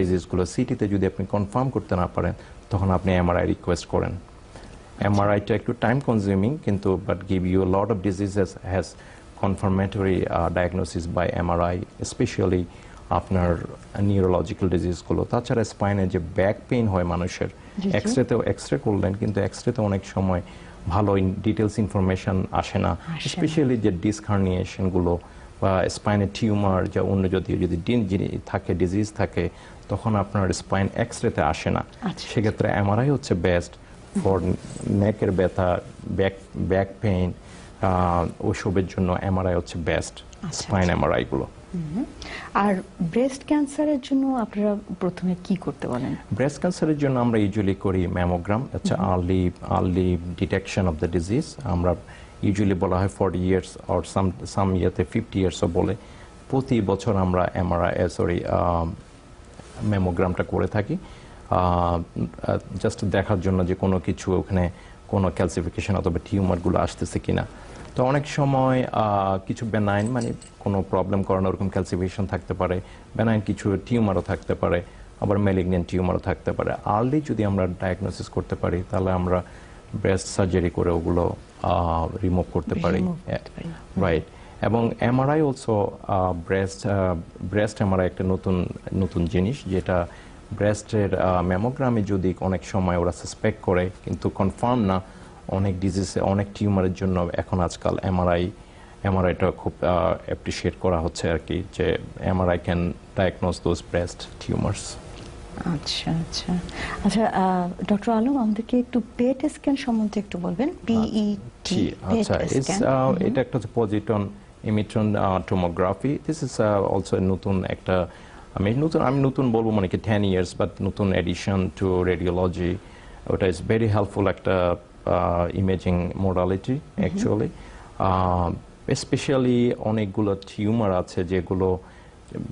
ডিজিজগুলো সিটিতে যদি আপনি কনফার্ম করতে না পারেন তখন আপনি এমআরআই রিকোয়েস্ট করেন। এমআরআইটা একটু টাইম কনজিউমিং কিন্তু but give you a lot of diseases has confirmatory diagnosis by MRI, specially আপনার নিউরোলজিক্যাল ডিজিজগুলো। তাছাড়া স্পাইনে যে ব্যাক পেইন হয় মানুষের, এক্সরে করলেন কিন্তু এক্সরেতে অনেক সময় ভালো ডিটেলস ইনফরমেশন আসে না, স্পেশালি যে ডিস্ক হার্নিয়েশনগুলো বা স্পাইনের টিউমার যা অন্য যদি থাকে ডিজিজ থাকে তখন আপনার স্পাইন এক্সরেতে আসে না। সেক্ষেত্রে এমআরআই হচ্ছে বেস্ট ফর নেকের ব্যথা, ব্যাক পেইন, ওইসবের জন্য এমআরআই হচ্ছে বেস্ট, স্পাইন এমআরআই গুলো। আর ব্রেস্ট ক্যান্সারের জন্য আপনারা প্রথমে কি করতে বলেন? ব্রেস্ট ক্যান্সারের জন্য আমরা ইউজুয়ালি করি ম্যামোগ্রাম, আচ্ছা early detection of the disease. আমরা ইউজুয়ালি বলা হয় 40 ইয়ার্স অর সাম ইয়েতে 50 ইয়ার্সও বলে। প্রতি বছর আমরা ম্যামোগ্রামটা করে থাকি জাস্ট দেখার জন্য যে কোনো কিছু ওখানে কোনো ক্যালসিফিকেশন অথবা টিউমারগুলো আসতেছে কিনা। তো অনেক সময় কিছু বেনাইন মানে কোনো প্রবলেম করানো ওরকম ক্যালসিফিকেশন থাকতে পারে, বেনাইন কিছু টিউমারও থাকতে পারে, আবার ম্যালিগন্যান্ট টিউমারও থাকতে পারে। আর্লি যদি আমরা ডায়াগনোসিস করতে পারি তাহলে আমরা ব্রেস্ট সার্জারি করে ওগুলো রিমুভ করতে পারি, রাইট। এবং এমআরআই অলসো ব্রেস্ট এমআরআই একটা নতুন জিনিস যেটা ব্রেস্টের ম্যামোগ্রামে যদি অনেক সময় ওরা সাসপেক্ট করে কিন্তু কনফার্ম না, অনেক ডিজিজে অনেক টিউমারের জন্য এখন আজকাল এমআরআইটা খুব অ্যাপ্রিসিয়েট করা হচ্ছে আর কি, যে MRI can diagnose those breast tumours. আচ্ছা আচ্ছা আচ্ছা, ডক্টর আলম আমাদেরকে একটু পেট স্ক্যান সম্বন্ধে একটু বলবেন। পিইটি, আচ্ছা, এটা একটা positron emission tomography. This is also নতুন একটা, আমি নতুন বলবো মানে কি 10 ইয়ার্স বাট নতুন এডিশন টু রেডিওলজি। ওটা ইজ ভেরি হেল্পফুল একটা ইমেজিং মোডালিটি অ্যাকচুয়ালি। স্পেশালি অনেকগুলো টিউমার আছে যেগুলো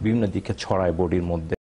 বিভিন্ন দিকে ছড়ায় বডির মধ্যে।